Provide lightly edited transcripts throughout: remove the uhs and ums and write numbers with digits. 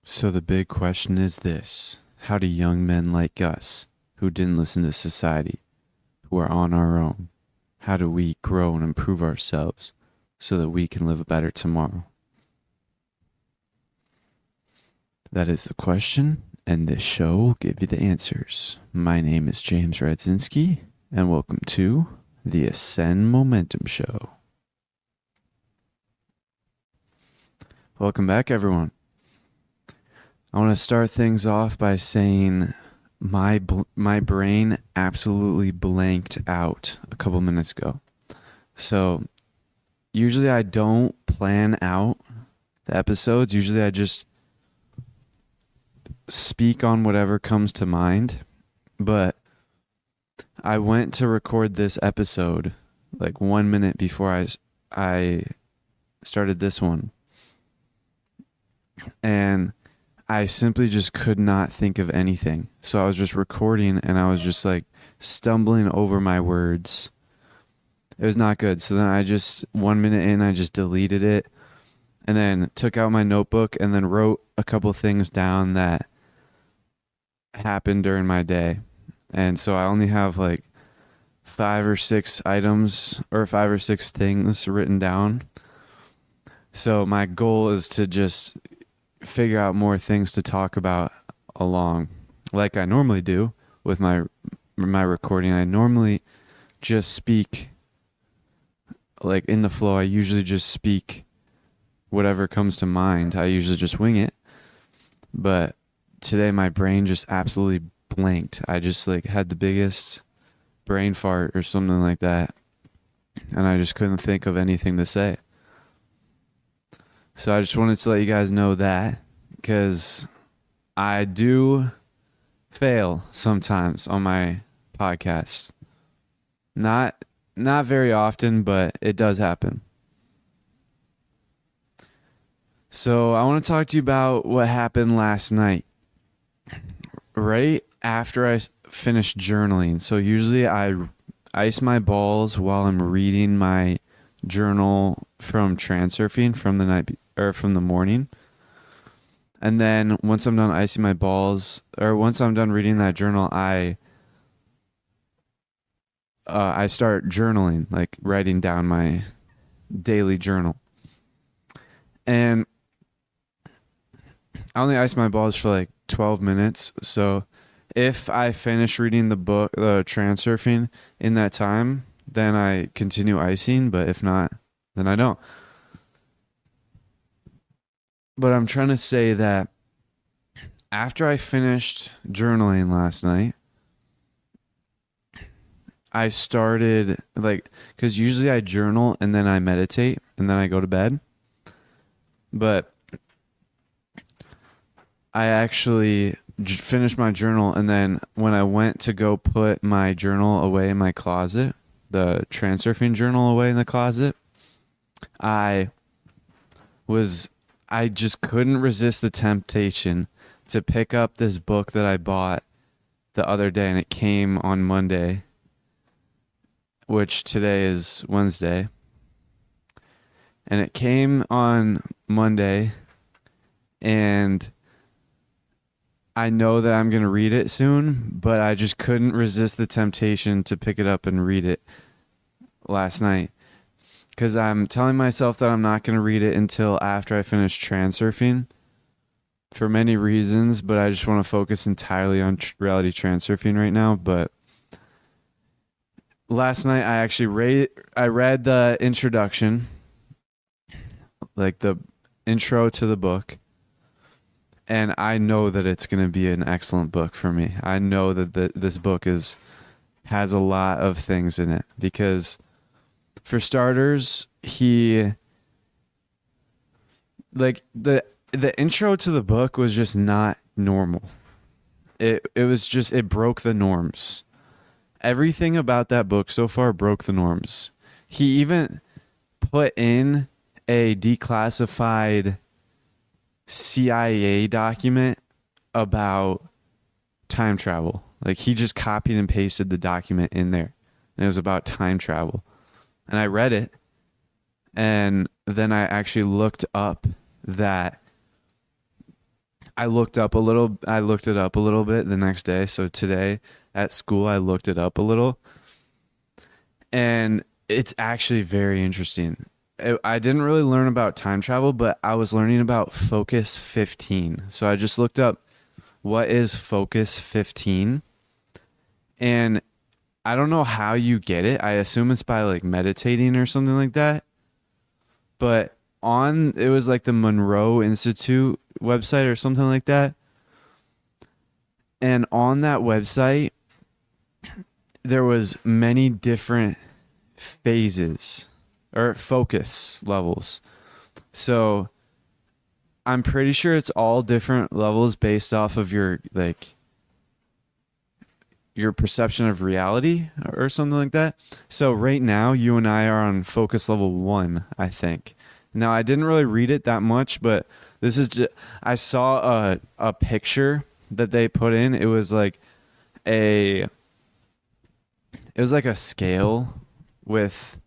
So the big question is this: how do young men like us, who didn't listen to society, who are on our own, how do we grow and improve ourselves so that we can live a better tomorrow? That is the question, and this show will give you the answers. My name is James Radzinski, and welcome to the Ascend Momentum Show. Welcome back, everyone. I want to start things off by saying my brain absolutely blanked out a couple minutes ago. So usually I don't plan out the episodes. Usually I just speak on whatever comes to mind. But I went to record this episode like 1 minute before I started this one. And I simply just could not think of anything. So I was just recording and I was just like stumbling over my words. It was not good. So then 1 minute in, I just deleted it and then took out my notebook and then wrote a couple things down that happened during my day. And so I only have like 5 or 6 items or 5 or 6 things written down. So my goal is to just figure out more things to talk about along, like I normally do with my recording. I normally just speak like in the flow. I usually just speak whatever comes to mind. I usually just wing it. But today my brain just absolutely blanked. I just like had the biggest brain fart or something like that, and I just couldn't think of anything to say. So I just wanted to let you guys know that, because I do fail sometimes on my podcast. Not very often, but it does happen. So I want to talk to you about what happened last night. Right after I finished journaling. So usually I ice my balls while I'm reading my journal from Transurfing from the night or from the morning. And then once I'm done icing my balls, or once I'm done reading that journal, I start journaling, like writing down my daily journal. And I only ice my balls for like 12 minutes. So if I finish reading the book, the Transurfing in that time, then I continue icing. But if not, then I don't. But I'm trying to say that after I finished journaling last night, I started because usually I journal and then I meditate and then I go to bed. But I actually finished my journal, and then when I went to go put my journal away in my closet, the Transurfing journal away in the closet, I just couldn't resist the temptation to pick up this book that I bought the other day, and it came on Monday, which today is Wednesday. And it came on Monday, and I know that I'm going to read it soon, but I just couldn't resist the temptation to pick it up and read it last night. Because I'm telling myself that I'm not going to read it until after I finish Transurfing for many reasons, but I just want to focus entirely on reality Transurfing right now. But last night I actually read the introduction, like the intro to the book, and I know that it's going to be an excellent book for me. I know that this book has a lot of things in it, because for starters, the intro to the book was just not normal. It broke the norms. Everything about that book so far broke the norms. He even put in a declassified CIA document about time travel. Like, he just copied and pasted the document in there, and it was about time travel. And I read it, and then I actually looked up that I looked it up a little bit the next day. So today at school, I looked it up a little, and it's actually very interesting. I didn't really learn about time travel, but I was learning about Focus 15. So I just looked up what is Focus 15, and I don't know how you get it. I assume it's by like meditating or something like that. But it was like the Monroe Institute website or something like that. And on that website, there was many different phases or focus levels. So I'm pretty sure it's all different levels based off of your perception of reality or something like that. So right now you and I are on focus level 1, I think. Now I didn't really read it that much, but this is just, I saw a picture that they put in. It was like a scale with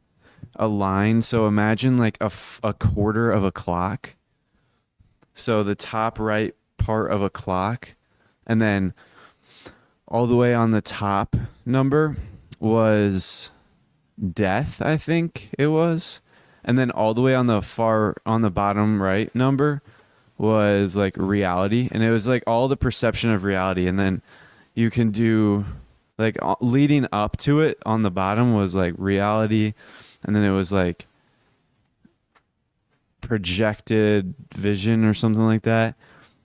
a line. So imagine like a quarter of a clock. So the top right part of a clock, and then all the way on the top number was death, I think it was. And then all the way on the bottom right number was like reality. And it was like all the perception of reality. And then you can do like leading up to it on the bottom was like reality. And then it was like projected vision or something like that.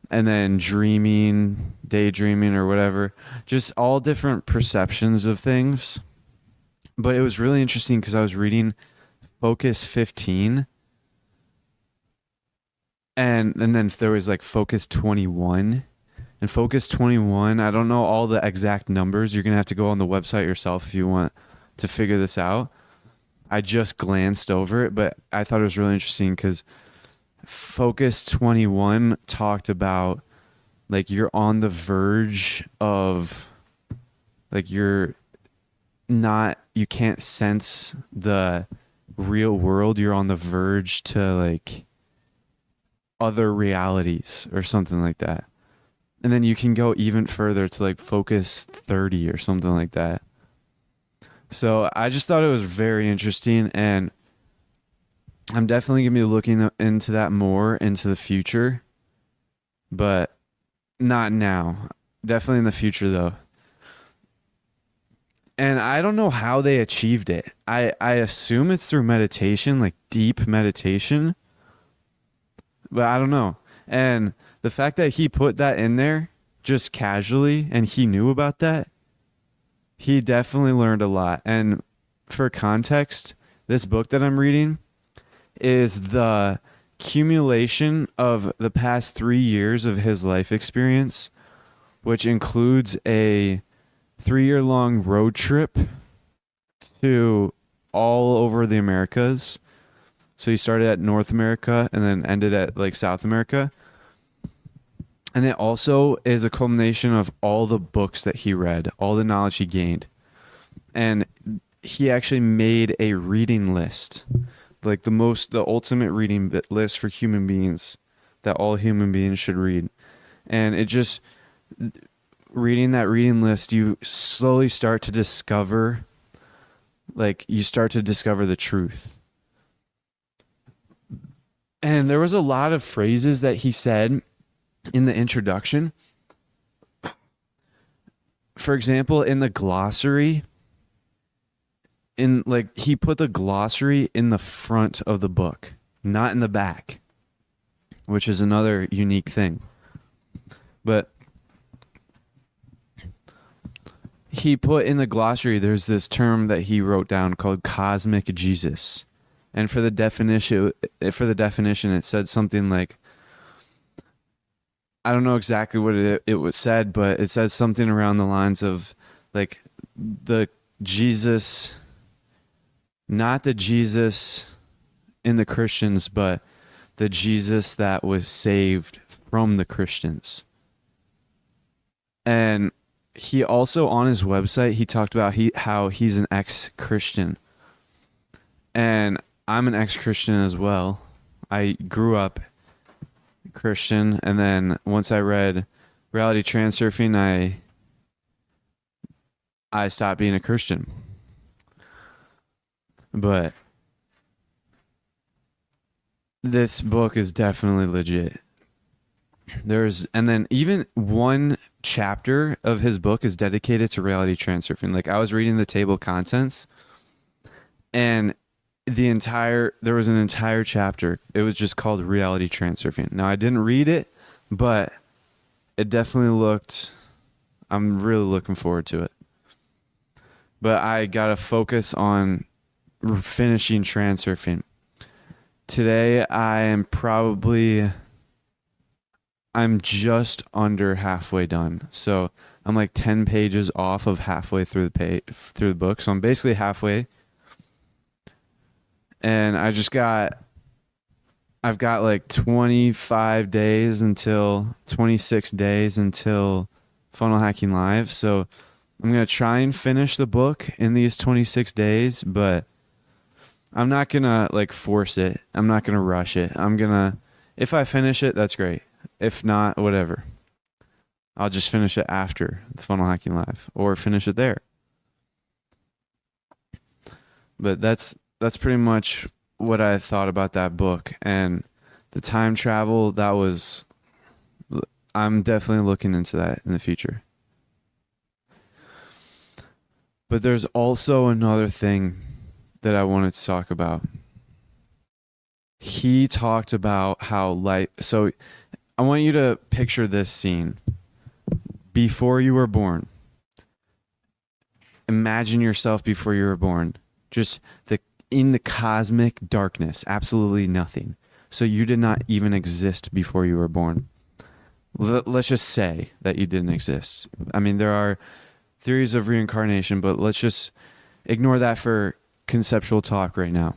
And then dreaming, daydreaming or whatever, just all different perceptions of things. But it was really interesting because I was reading Focus 15, and then there was like Focus 21. And Focus 21, I don't know all the exact numbers. You're going to have to go on the website yourself if you want to figure this out. I just glanced over it, but I thought it was really interesting because Focus 21 talked about like you're on the verge of like you can't sense the real world. You're on the verge to like other realities or something like that. And then you can go even further to like Focus 30 or something like that. So I just thought it was very interesting, and I'm definitely going to be looking into that more into the future, but not now. Definitely in the future though. And I don't know how they achieved it. I assume it's through meditation, like deep meditation, but I don't know. And the fact that he put that in there just casually and he knew about that, he definitely learned a lot. And for context, this book that I'm reading is the accumulation of the past 3 years of his life experience, which includes a 3-year-long road trip to all over the Americas. So he started at North America and then ended at like South America. And it also is a culmination of all the books that he read, all the knowledge he gained. And he actually made a reading list, like the ultimate reading list for human beings that all human beings should read. And it just, reading that reading list, you slowly start to discover, the truth. And there was a lot of phrases that he said in the introduction. For example, in the glossary, he put the glossary in the front of the book, not in the back, which is another unique thing. But he put in the glossary, there's this term that he wrote down called cosmic Jesus. And for the definition, it said something like, I don't know exactly what it was said, but it said something around the lines of like the Jesus, not the Jesus in the Christians, but the Jesus that was saved from the Christians. And he also, on his website, he talked about how he's an ex-Christian. And I'm an ex-Christian as well. I grew up Christian, and then once I read Reality Transurfing, I stopped being a Christian. But this book is definitely legit. And then even one chapter of his book is dedicated to reality transurfing. Like I was reading the table of contents, and there was an entire chapter. It was just called reality transurfing. Now I didn't read it, but it definitely I'm really looking forward to it. But I got to focus on finishing transurfing. Today I'm just under halfway done. So I'm like 10 pages off of halfway through the book. So I'm basically halfway. And I've got like 26 days until Funnel Hacking Live. So I'm going to try and finish the book in these 26 days, but I'm not going to like force it. I'm not going to rush it. If I finish it, that's great. If not, whatever. I'll just finish it after the Funnel Hacking Live or finish it there. But that's pretty much what I thought about that book. And the time travel, I'm definitely looking into that in the future. But there's also another thing that I wanted to talk about. He talked about how so I want you to picture this scene. Before you were born. Imagine yourself before you were born. Just in the cosmic darkness, absolutely nothing. So you did not even exist before you were born. Let's just say that you didn't exist. I mean, there are theories of reincarnation, but let's just ignore that for conceptual talk right now.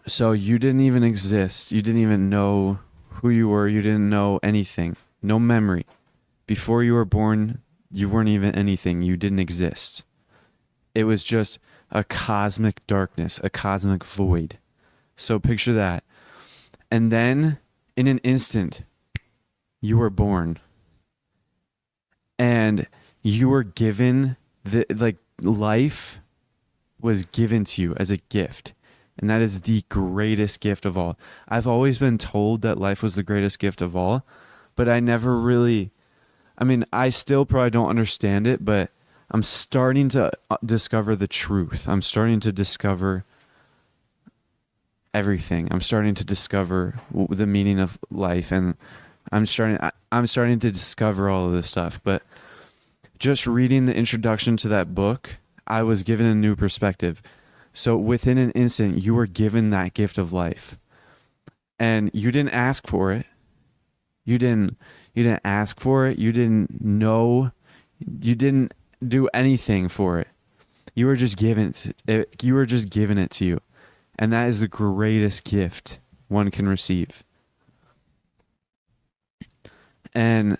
So you didn't even exist. You didn't even know who you were. You didn't know anything. No memory. Before you were born, you weren't even anything. You didn't exist. It was just a cosmic darkness, a cosmic void. So picture that. And then in an instant, you were born. And you were given life was given to you as a gift. And that is the greatest gift of all. I've always been told that life was the greatest gift of all, but I never really, I still probably don't understand it, but I'm starting to discover the truth. I'm starting to discover everything. I'm starting to discover the meaning of life, and I'm starting to discover all of this stuff. But just reading the introduction to that book, I was given a new perspective. So within an instant, you were given that gift of life, and you didn't ask for it. You didn't ask for it. You didn't know. You didn't do anything for it. You were just given it. You were just given it to you, and that is the greatest gift one can receive. And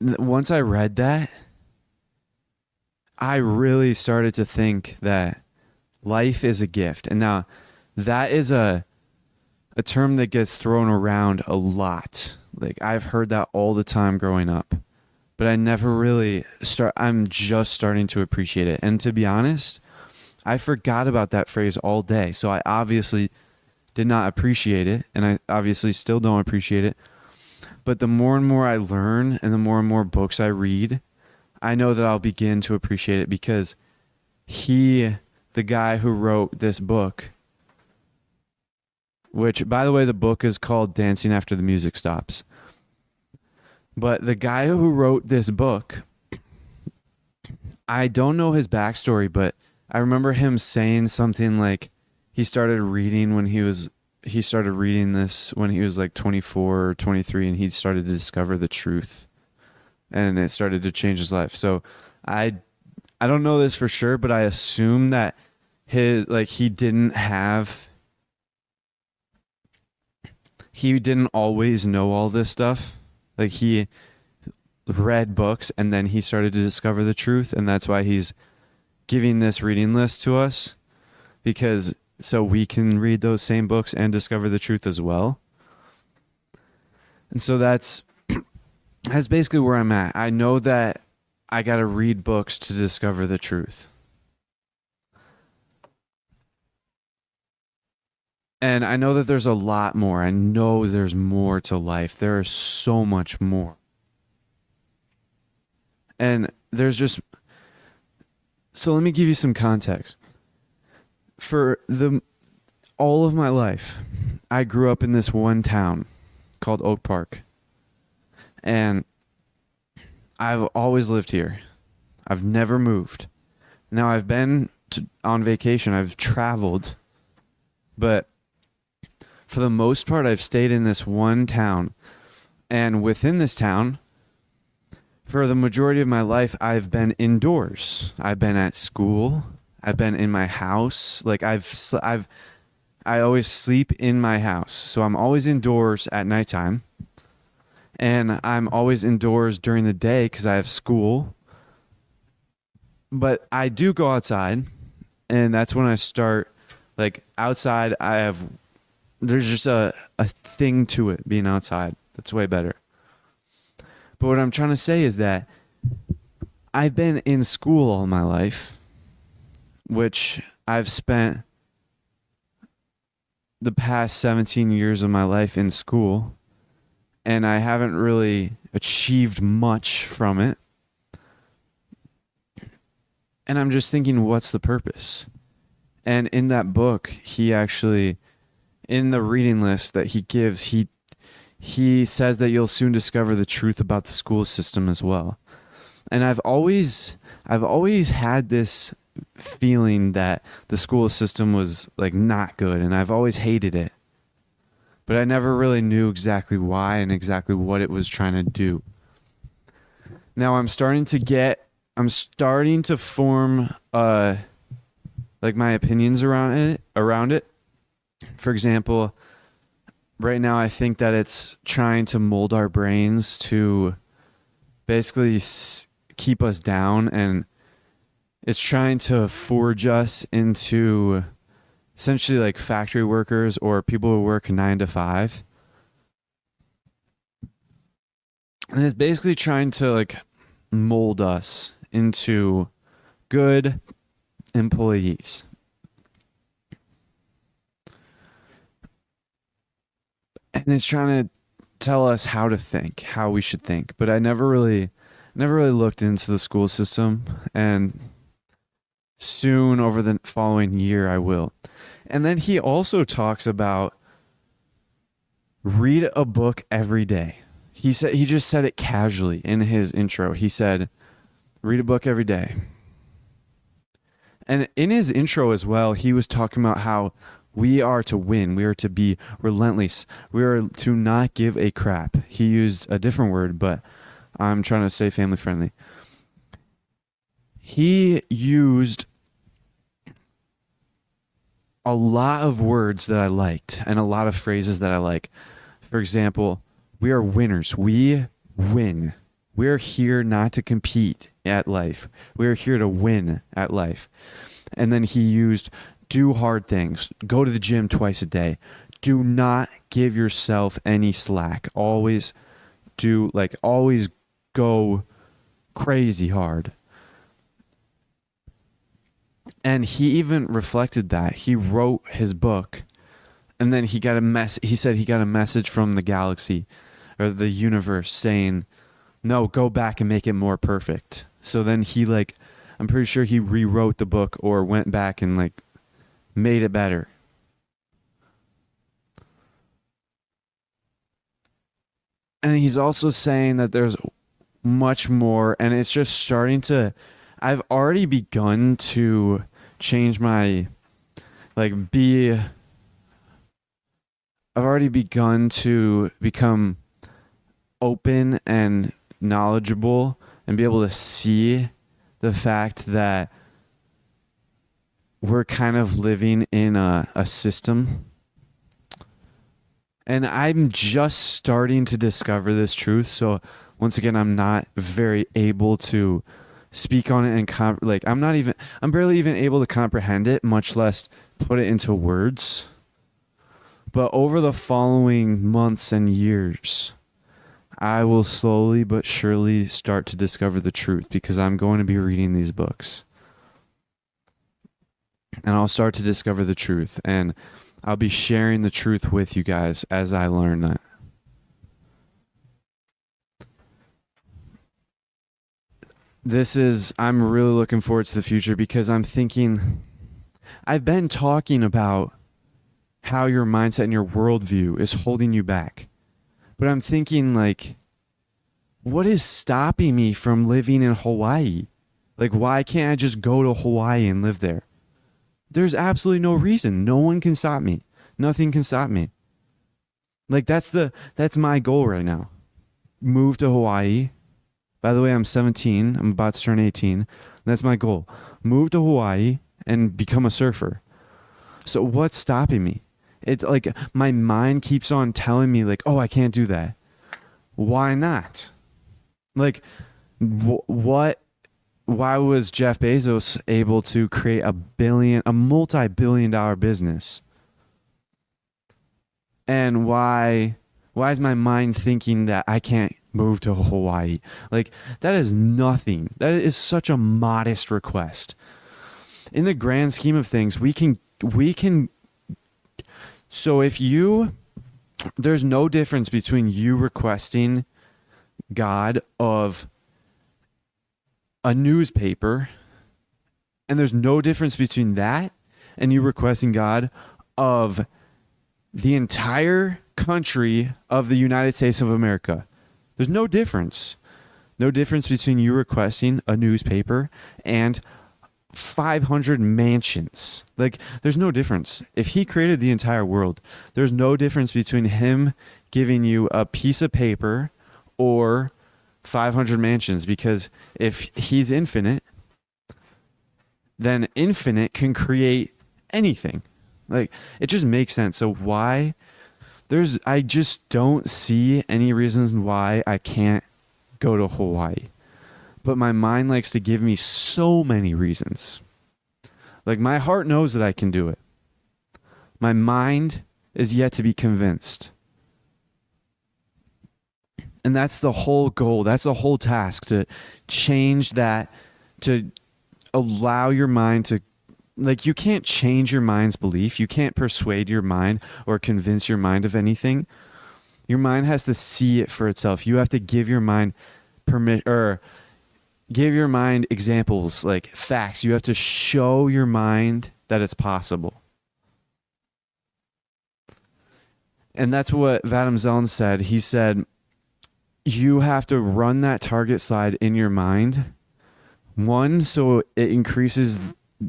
once I read that, I really started to think that life is a gift. And now that is a term that gets thrown around a lot. Like I've heard that all the time growing up, but I never really I'm just starting to appreciate it. And to be honest, I forgot about that phrase all day. So I obviously did not appreciate it, and I obviously still don't appreciate it. But the more and more I learn and the more books I read, I know that I'll begin to appreciate it, because the guy who wrote this book, which, by the way, the book is called Dancing After the Music Stops. But the guy who wrote this book, I don't know his backstory, but I remember him saying something like he started reading this when he was like 24 or 23, and he started to discover the truth, and it started to change his life. So I don't know this for sure, but I assume that he didn't always know all this stuff. Like he read books and then he started to discover the truth, and that's why he's giving this reading list to us, because so we can read those same books and discover the truth as well. And so that's basically where I'm at. I know that I got to read books to discover the truth. And I know that there's a lot more. I know there's more to life. There is so much more. And there's just, so let me give you some context. For all of my life, I grew up in this one town called Oak Park. And I've always lived here. I've never moved. Now I've been on vacation. I've traveled. But for the most part, I've stayed in this one town. And within this town, for the majority of my life, I've been indoors. I've been at school. I've been in my house. Like I always sleep in my house. So I'm always indoors at nighttime. And I'm always indoors during the day because I have school. But I do go outside. And that's when I start, like outside, there's just a thing to it being outside. That's way better. But what I'm trying to say is that I've been in school all my life, which I've spent the past 17 years of my life in school, and I haven't really achieved much from it. And I'm just thinking, what's the purpose? And in that book, he actually, in the reading list that he gives, he says that you'll soon discover the truth about the school system as well. And I've always had this feeling that the school system was like not good, and I've always hated it. But I never really knew exactly why and exactly what it was trying to do. Now I'm starting to form like my opinions around it. For example, right now I think that it's trying to mold our brains to basically keep us down, and it's trying to forge us into essentially like factory workers or people who work 9 to 5. And it's basically trying to like mold us into good employees. And it's trying to tell us how to think, how we should think. But I never really looked into the school system, and soon over the following year I will. And then he also talks about read a book every day. He just said it casually in his intro. He said, read a book every day. And in his intro as well, he was talking about how we are to win. We are to be relentless. We are to not give a crap. He used a different word, but I'm trying to say family friendly. He used a lot of words that I liked and a lot of phrases that I like. For example, we are winners. We win. We're here not to compete at life. We're here to win at life. And then he used do hard things. Go to the gym twice a day. Do not give yourself any slack. Always go crazy hard. And he even reflected that. He wrote his book, and then he said he got a message from the galaxy or the universe saying, no, go back and make it more perfect. So then I'm pretty sure he rewrote the book or went back and made it better. And he's also saying that there's much more, and it's just starting to, I've already begun to change my, I've already begun to become open and knowledgeable and be able to see the fact that we're kind of living in a system. And I'm just starting to discover this truth. So once again, I'm not very able to speak on it and I'm barely even able to comprehend it, much less put it into words. But over the following months and years, I will slowly but surely start to discover the truth because I'm going to be reading these books. And I'll start to discover the truth. And I'll be sharing the truth with you guys as I learn that. I'm really looking forward to the future because I'm thinking, I've been talking about how your mindset and your worldview is holding you back. But I'm thinking, like, what is stopping me from living in Hawaii? Like, why can't I just go to Hawaii and live there? There's absolutely no reason. No one can stop me. Nothing can stop me. Like, that's my goal right now. Move to Hawaii. By the way, I'm 17. I'm about to turn 18. That's my goal. Move to Hawaii and become a surfer. So what's stopping me? It's like my mind keeps on telling me, like, oh, I can't do that. Why not? Like, what? Why was Jeff Bezos able to create a multi-billion-dollar business? And why is my mind thinking that I can't move to Hawaii? Like, that is nothing. That is such a modest request. In the grand scheme of things, we can. So there's no difference between you requesting God of a newspaper, and there's no difference between that and you requesting God of the entire country of the United States of America. There's no difference. No difference between you requesting a newspaper and 500 mansions. Like, there's no difference. If he created the entire world, there's no difference between him giving you a piece of paper or 500 mansions, because if he's infinite, then infinite can create anything. Like, it just makes sense. So why I just don't see any reasons why I can't go to Hawaii. But my mind likes to give me so many reasons. Like, my heart knows that I can do it. My mind is yet to be convinced. And that's the whole goal. That's the whole task, to change that, to allow your mind to, like, you can't change your mind's belief. You can't persuade your mind or convince your mind of anything. Your mind has to see it for itself. You have to give your mind give your mind examples, like facts. You have to show your mind that it's possible. And that's what Vadim Zeland said. He said, you have to run that target slide in your mind. One, so it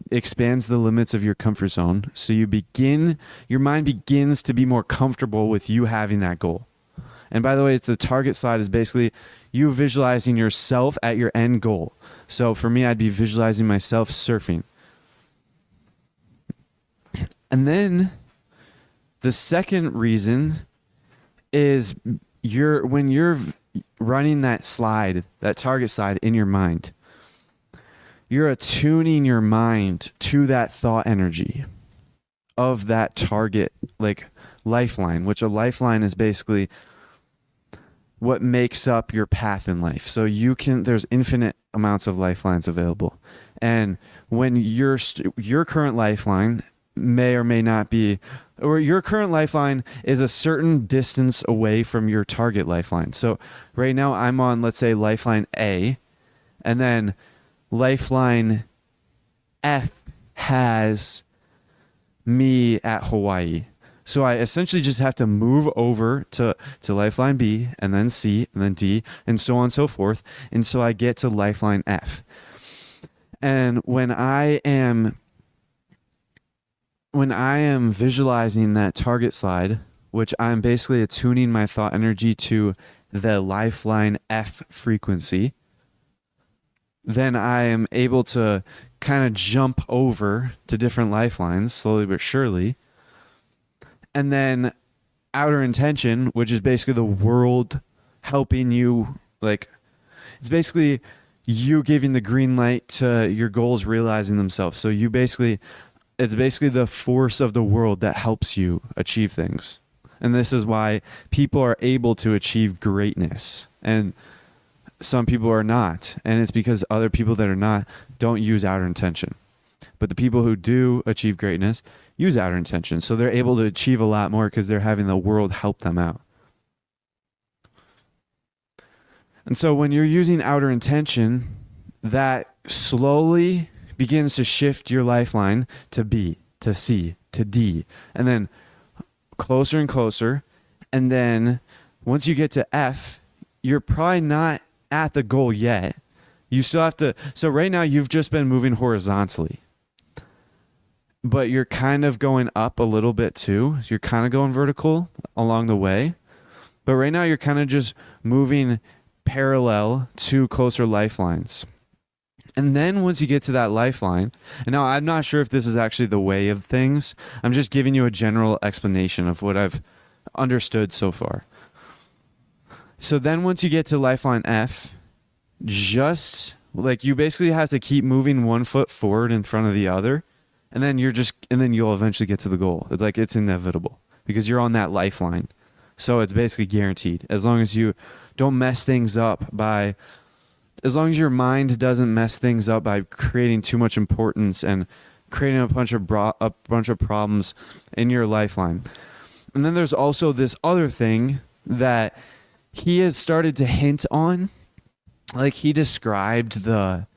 expands the limits of your comfort zone. So your mind begins to be more comfortable with you having that goal. And by the way, the target slide is basically you visualizing yourself at your end goal. So for me, I'd be visualizing myself surfing. And then the second reason is when you're running that slide, that target slide in your mind, you're attuning your mind to that thought energy of that target, like lifeline, which a lifeline is basically what makes up your path in life. So there's infinite amounts of lifelines available. And when your current lifeline may or may not be, or your current lifeline is a certain distance away from your target lifeline. So right now I'm on, let's say, lifeline A, and then lifeline F has me at Hawaii. So I essentially just have to move over to lifeline B, and then C, and then D, and so on and so forth, until I get to lifeline F. And when I am visualizing that target slide, which I'm basically attuning my thought energy to the lifeline F frequency, then I am able to kind of jump over to different lifelines slowly but surely. And then outer intention, which is basically the world helping you, like, it's basically you giving the green light to your goals realizing themselves. So you basically It's basically the force of the world that helps you achieve things. And this is why people are able to achieve greatness and some people are not. And it's because other people that are not don't use outer intention. But the people who do achieve greatness use outer intention. So they're able to achieve a lot more because they're having the world help them out. And so when you're using outer intention, that slowly begins to shift your lifeline to B, to C, to D, and then closer and closer. And then once you get to F, you're probably not at the goal yet. You still have to. So right now you've just been moving horizontally, but you're kind of going up a little bit too. You're kind of going vertical along the way. But right now you're kind of just moving parallel to closer lifelines. And then once you get to that lifeline, and now I'm not sure if this is actually the way of things. I'm just giving you a general explanation of what I've understood so far. So then once you get to lifeline F, just like you basically have to keep moving one foot forward in front of the other. And then you'll eventually get to the goal. It's like it's inevitable because you're on that lifeline. So it's basically guaranteed. As long as you don't mess things up as long as your mind doesn't mess things up by creating too much importance and creating a bunch of problems in your lifeline. And then there's also this other thing that he has started to hint on. Like he described this,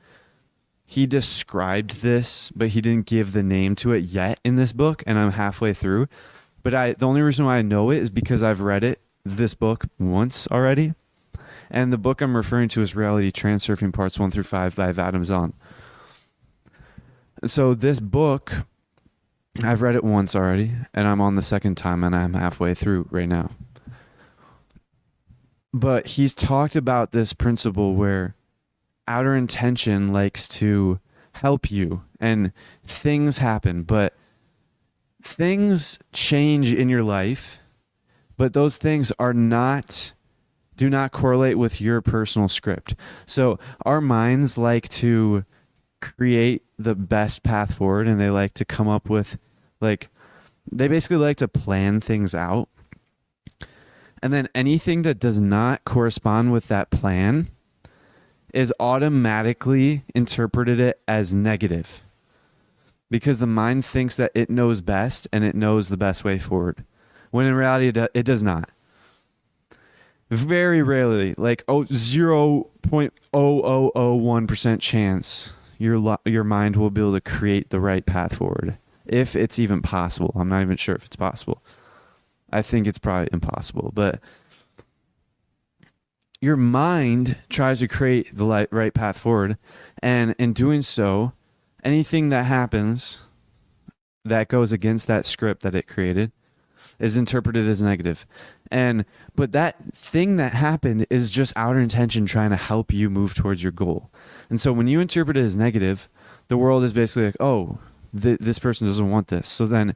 but he didn't give the name to it yet in this book, and I'm halfway through. But the only reason why I know it is because I've read this book once already. And the book I'm referring to is Reality Transurfing Parts 1 through 5 by Vadim Zahn. So this book, I've read it once already, and I'm on the second time, and I'm halfway through right now. But he's talked about this principle where outer intention likes to help you, and things happen, but things change in your life, but those things do not correlate with your personal script. So our minds like to create the best path forward, and they like to come up with they basically like to plan things out. And then anything that does not correspond with that plan is automatically interpreted as negative because the mind thinks that it knows best and it knows the best way forward, when in reality it does not. Very rarely, 0.0001% chance your mind will be able to create the right path forward, if it's even possible. I'm not even sure if it's possible. I think it's probably impossible, but your mind tries to create the right path forward, and in doing so, anything that happens that goes against that script that it created is interpreted as negative. But that thing that happened is just outer intention trying to help you move towards your goal. And so when you interpret it as negative, the world is basically like, oh, this person doesn't want this. So then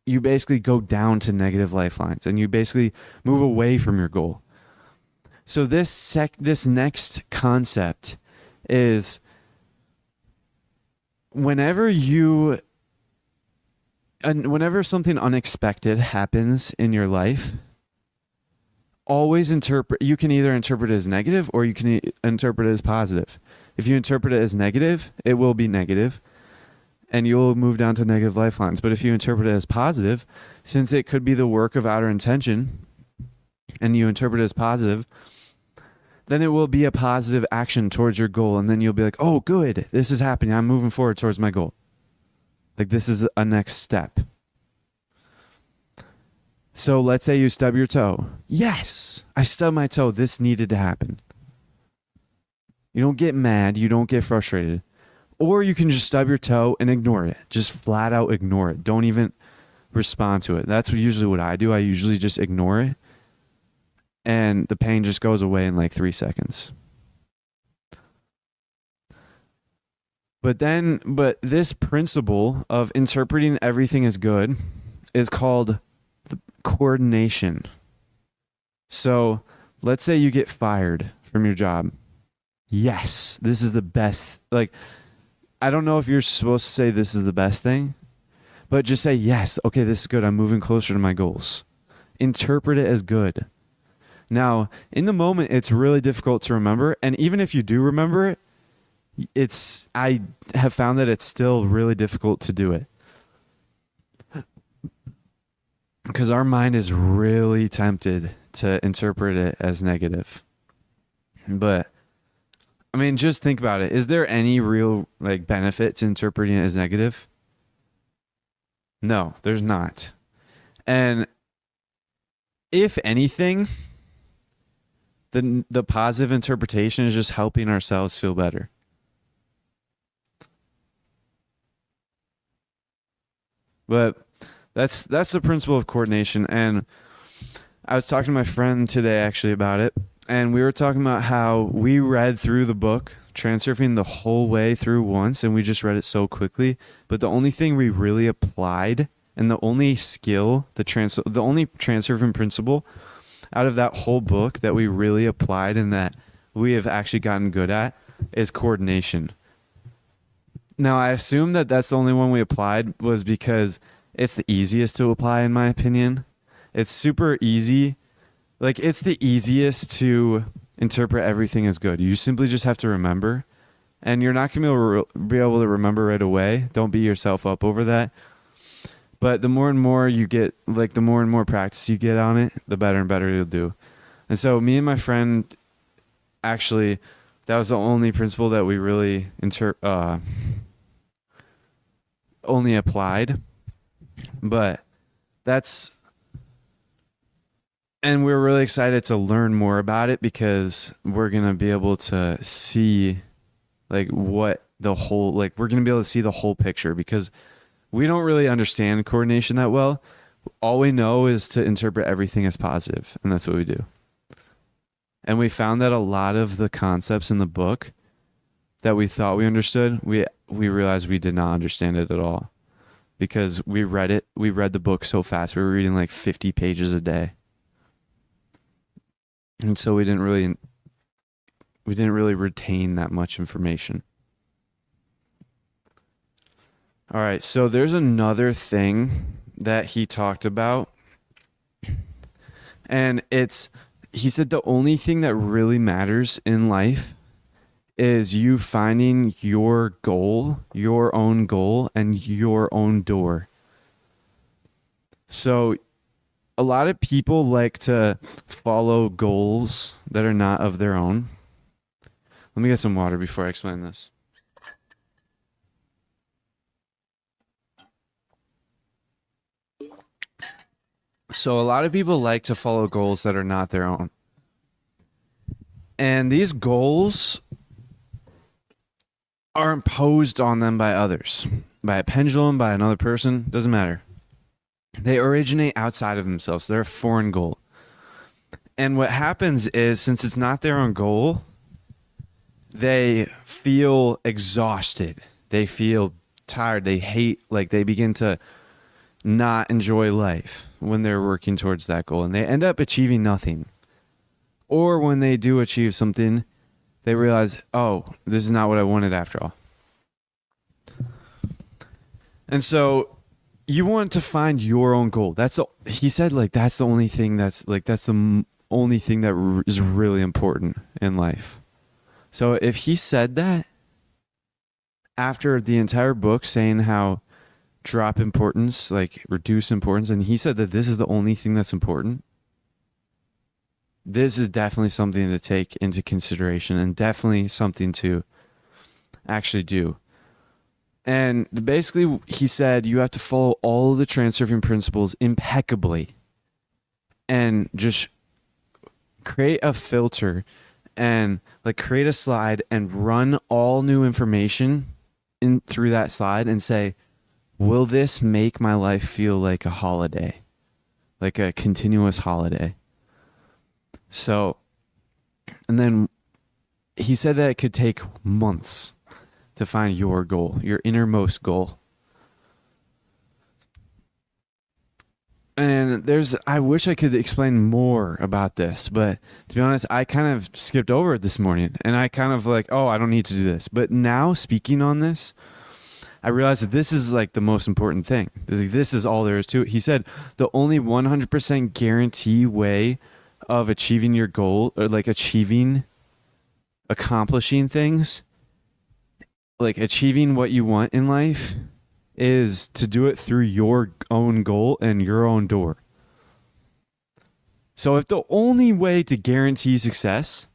you basically go down to negative lifelines and you basically move away from your goal. So this next concept is whenever something unexpected happens in your life, always you can either interpret it as negative or you can interpret it as positive. If you interpret it as negative, it will be negative and you'll move down to negative lifelines. But if you interpret it as positive, since it could be the work of outer intention and you interpret it as positive, then it will be a positive action towards your goal. And then you'll be like, oh, good, this is happening. I'm moving forward towards my goal. Like this is a next step. So let's say you stub your toe. Yes, I stubbed my toe. This needed to happen. You don't get mad. You don't get frustrated. Or you can just stub your toe and ignore it. Just flat out ignore it. Don't even respond to it. That's usually what I do. I usually just ignore it. And the pain just goes away in like 3 seconds. But this principle of interpreting everything as good is called coordination. So let's say you get fired from your job. Yes, this is the best. Like I don't know if you're supposed to say this is the best thing, but just say, yes, okay, this is good. I'm moving closer to my goals. Interpret it as good. Now, in the moment, it's really difficult to remember. And even if you do remember it, I have found that it's still really difficult to do it. Because our mind is really tempted to interpret it as negative. But, I mean, just think about it. Is there any real benefit to interpreting it as negative? No, there's not. And if anything, the positive interpretation is just helping ourselves feel better. But that's the principle of coordination. And I was talking to my friend today actually about it, and we were talking about how we read through the book Transurfing the whole way through once, and we just read it so quickly. But the only thing we really applied, and the only skill, the only Transurfing principle out of that whole book that we really applied and that we have actually gotten good at is coordination. Now, I assume that that's the only one we applied was because it's the easiest to apply, in my opinion. It's super easy. It's the easiest to interpret everything as good. You simply just have to remember, and you're not going to be able to remember right away. Don't beat yourself up over that. But the more and more you get, the more and more practice you get on it, the better and better you'll do. And so me and my friend, actually, that was the only principle that we really only applied. But and we're really excited to learn more about it because we're going to be able to see what the whole, we're going to be able to see the whole picture because we don't really understand coordination that well. All we know is to interpret everything as positive, and that's what we do. And we found that a lot of the concepts in the book that we thought we understood, we realized we did not understand it at all because we read the book so fast. We were reading 50 pages a day. And so we didn't really retain that much information. All right, so there's another thing that he talked about, and he said the only thing that really matters in life is you finding your goal, your own goal, and your own door. So a lot of people like to follow goals that are not of their own. Let me get some water before I explain this. So a lot of people like to follow goals that are not their own. And these goals are imposed on them by others, by a pendulum, by another person, doesn't matter. They originate outside of themselves. They're a foreign goal. And what happens is, since it's not their own goal, they feel exhausted. They feel tired. They hate, they begin to not enjoy life when they're working towards that goal, and they end up achieving nothing. Or when they do achieve something, they realize, oh, this is not what I wanted after all. And so you want to find your own goal. He said that's the only thing that's the only thing that is really important in life. So if he said that after the entire book saying how drop importance, reduce importance, and he said that this is the only thing that's important, this is definitely something to take into consideration and definitely something to actually do. And basically he said you have to follow all of the Transurfing principles impeccably and just create a filter and create a slide and run all new information in through that slide and say, will this make my life feel like a holiday, like a continuous holiday? So, and then he said that it could take months to find your goal, your innermost goal. And I wish I could explain more about this, but to be honest, I kind of skipped over it this morning and I kind of like, oh, I don't need to do this. But now speaking on this, I realized that this is like the most important thing. This is all there is to it. He said the only 100% guarantee way of achieving your goal, or like accomplishing things, like achieving what you want in life, is to do it through your own goal and your own door. So if the only way to guarantee success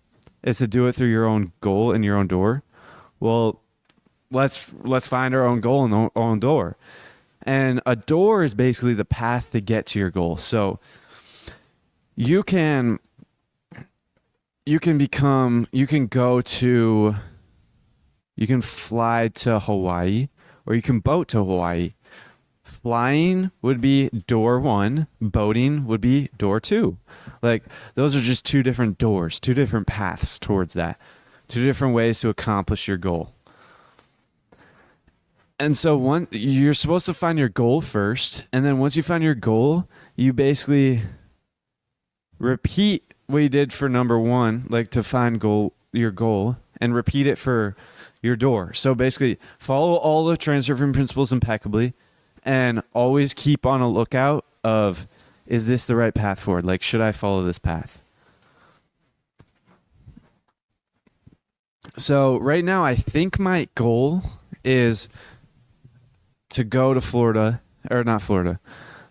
is to do it through your own goal and your own door, well, let's find our own goal and our own door. And a door is basically the path to get to your goal. So you can fly to Hawaii, or you can boat to Hawaii. Flying would be door 1, boating would be door 2. Like, those are just two different doors, two different paths towards that, two different ways to accomplish your goal. And so you're supposed to find your goal first, and then once you find your goal, you basically repeat what you did for number 1, like to find your goal, and repeat it for your door. So basically, follow all the transurfing principles impeccably, and always keep on a lookout of, is this the right path forward? Like, should I follow this path? So right now, I think my goal is to go to Florida, or not Florida.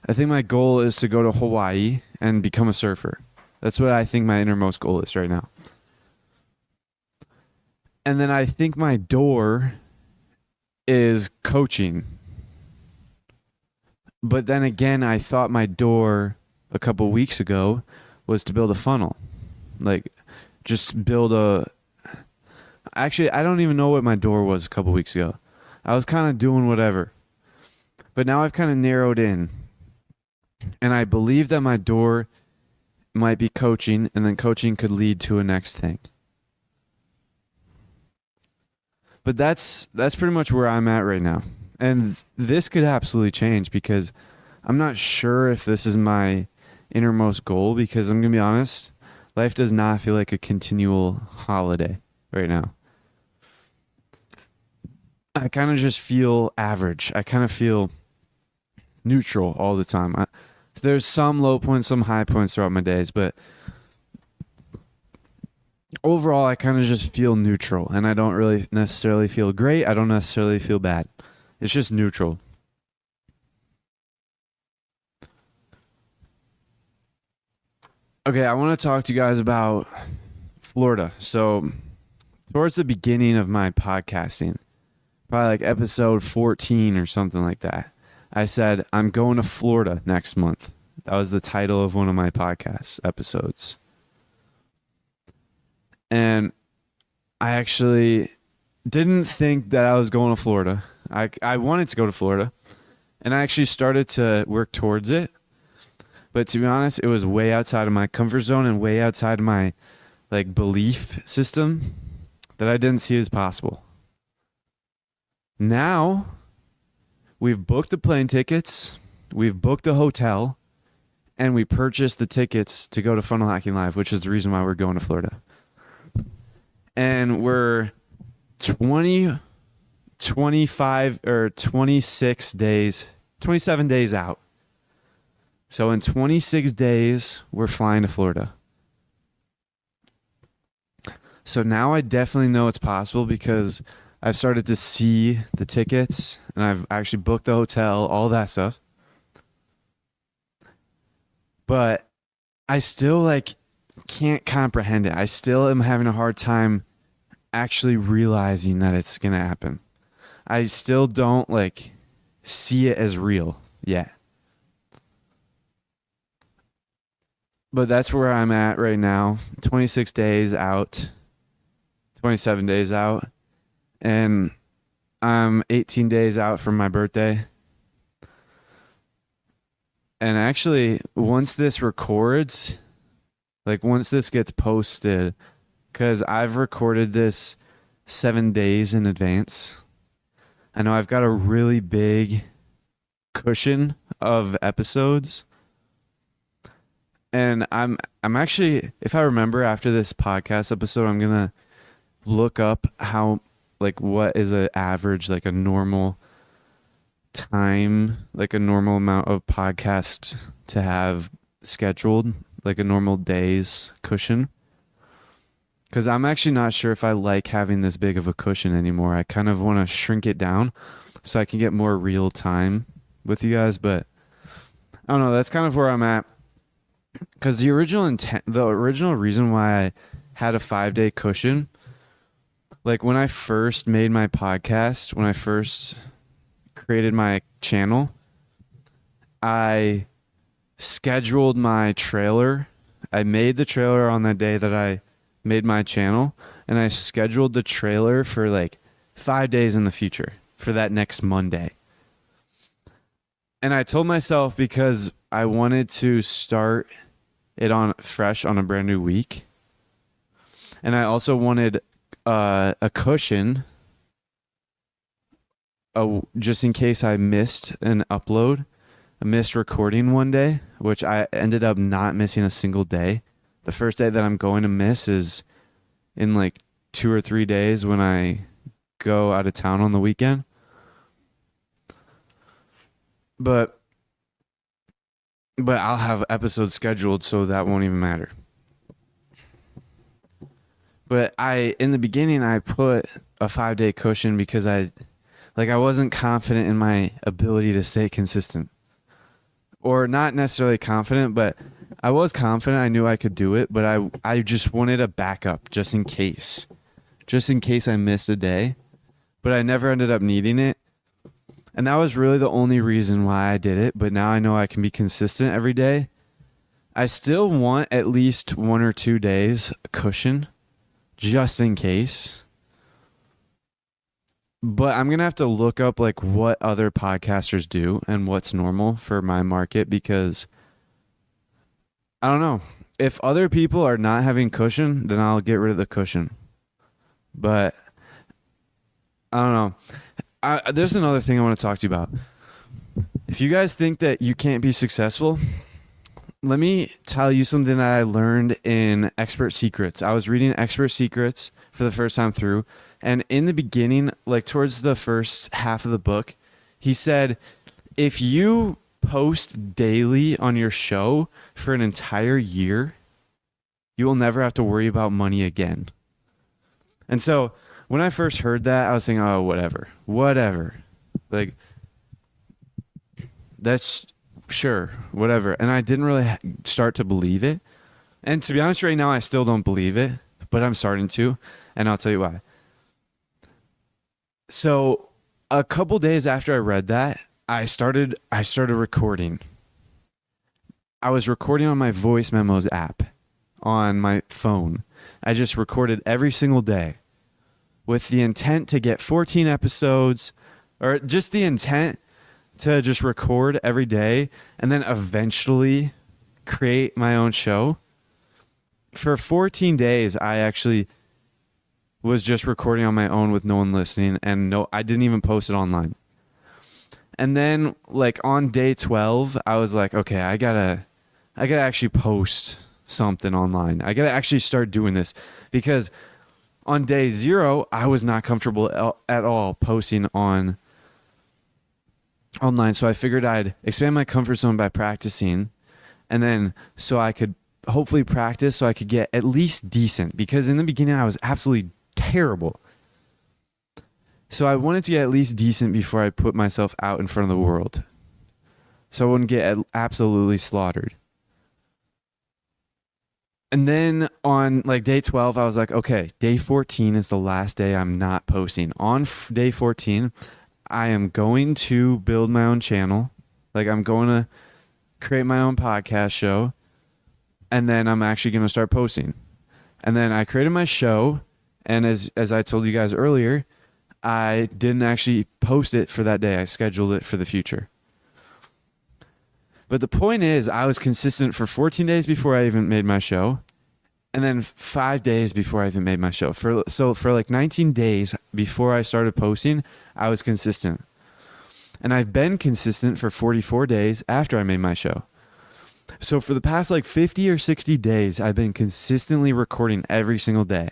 I think my goal is to go to Hawaii and become a surfer. That's what I think my innermost goal is right now. And then I think my door is coaching. But then again, I thought my door a couple weeks ago was to build a funnel. Like, just build actually, I don't even know what my door was a couple weeks ago. I was kind of doing whatever. But now I've kind of narrowed in. And I believe that my door might be coaching, and then coaching could lead to a next thing. But that's pretty much where I'm at right now. And this could absolutely change, because I'm not sure if this is my innermost goal, because I'm going to be honest, life does not feel like a continual holiday right now. I kind of just feel average. I kind of feel neutral all the time. There's some low points, some high points throughout my days, but overall, I kind of just feel neutral, and I don't really necessarily feel great. I don't necessarily feel bad. It's just neutral. Okay, I want to talk to you guys about Florida. So, towards the beginning of my podcasting, probably like episode 14 or something like that, I said, I'm going to Florida next month. That was the title of one of my podcast episodes. And I actually didn't think that I was going to Florida. I wanted to go to Florida, and I actually started to work towards it. But to be honest, it was way outside of my comfort zone and way outside of my like belief system that I didn't see as possible. Now, we've booked the plane tickets, we've booked the hotel, and we purchased the tickets to go to Funnel Hacking Live, which is the reason why we're going to Florida. And we're 25 or 26 days, 27 days out. So in 26 days, we're flying to Florida. So now I definitely know it's possible, because I've started to see the tickets, and I've actually booked the hotel, all that stuff. But I still can't comprehend it. I still am having a hard time actually realizing that it's going to happen. I still don't see it as real yet. But that's where I'm at right now. 26 days out, 27 days out, and I'm 18 days out from my birthday. And actually, once this records, once this gets posted, because I've recorded this 7 days in advance, I know I've got a really big cushion of episodes And I'm actually, if I remember after this podcast episode, I'm gonna look up how, like, what is an average, like a normal time, like a normal amount of podcast to have scheduled, like a normal day's cushion. Because I'm actually not sure if I like having this big of a cushion anymore. I kind of want to shrink it down so I can get more real time with you guys. But I don't know. That's kind of where I'm at. Because the original reason why I had a 5-day cushion, like when I first made my podcast, when I first created my channel, I scheduled my trailer. I made the trailer on the day that I made my channel, and I scheduled the trailer for like 5 days in the future for that next Monday. And I told myself, because I wanted to start it on fresh on a brand new week, and I also wanted a cushion just in case I missed an upload, I missed recording one day, which I ended up not missing a single day. The first day that I'm going to miss is in like 2 or 3 days when I go out of town on the weekend. But I'll have episodes scheduled, so that won't even matter. But in the beginning, I put a 5-day cushion because I wasn't confident in my ability to stay consistent. Or not necessarily confident, but I was confident. I knew I could do it, but I just wanted a backup just in case. Just in case I missed a day. But I never ended up needing it. And that was really the only reason why I did it. But now I know I can be consistent every day. I still want at least 1 or 2 days cushion, just in case. But I'm going to have to look up like what other podcasters do and what's normal for my market, because I don't know. If other people are not having cushion, then I'll get rid of the cushion. But I don't know. There's another thing I want to talk to you about. If you guys think that you can't be successful, let me tell you something that I learned in Expert Secrets. I was reading Expert Secrets for the first time through, and in the beginning, like towards the first half of the book, he said, if you post daily on your show for an entire year, you will never have to worry about money again. And so when I first heard that, I was thinking, oh, whatever. Like, that's sure, whatever. And I didn't really start to believe it. And to be honest, right now, I still don't believe it, but I'm starting to, and I'll tell you why. So a couple days after I read that, I started recording. I was recording on my Voice Memos app on my phone. I just recorded every single day with the intent to get 14 episodes, or just the intent to just record every day and then eventually create my own show. For 14 days, I actually was just recording on my own with no one listening, and I didn't even post it online. And then like on day 12, I was like, okay, I gotta actually post something online. I gotta actually start doing this, because on day 0, I was not comfortable at all posting online. So I figured I'd expand my comfort zone by practicing, and then so I could hopefully practice so I could get at least decent, because in the beginning I was absolutely terrible. So I wanted to get at least decent before I put myself out in front of the world, so I wouldn't get absolutely slaughtered. And then on like day 12, I was like, okay, day 14 is the last day I'm not posting. On day 14, I am going to build my own channel. Like, I'm going to create my own podcast show, and then I'm actually going to start posting. And then I created my show, and as I told you guys earlier, I didn't actually post it for that day. I scheduled it for the future. But the point is, I was consistent for 14 days before I even made my show, and then 5 days before I even made my show. So for like 19 days before I started posting, I was consistent. And I've been consistent for 44 days after I made my show. So for the past like 50 or 60 days, I've been consistently recording every single day.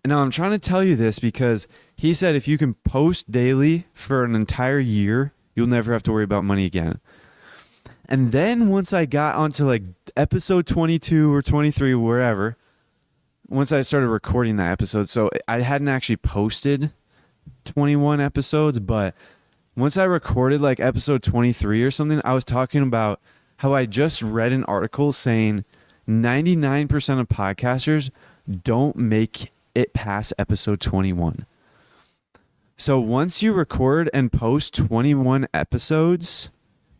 And now I'm trying to tell you this because he said if you can post daily for an entire year, you'll never have to worry about money again. And then once I got onto like episode 22 or 23, wherever, once I started recording that episode, so I hadn't actually posted 21 episodes, but once I recorded like episode 23 or something, I was talking about how I just read an article saying 99% of podcasters don't make it past episode 21. So once you record and post 21 episodes,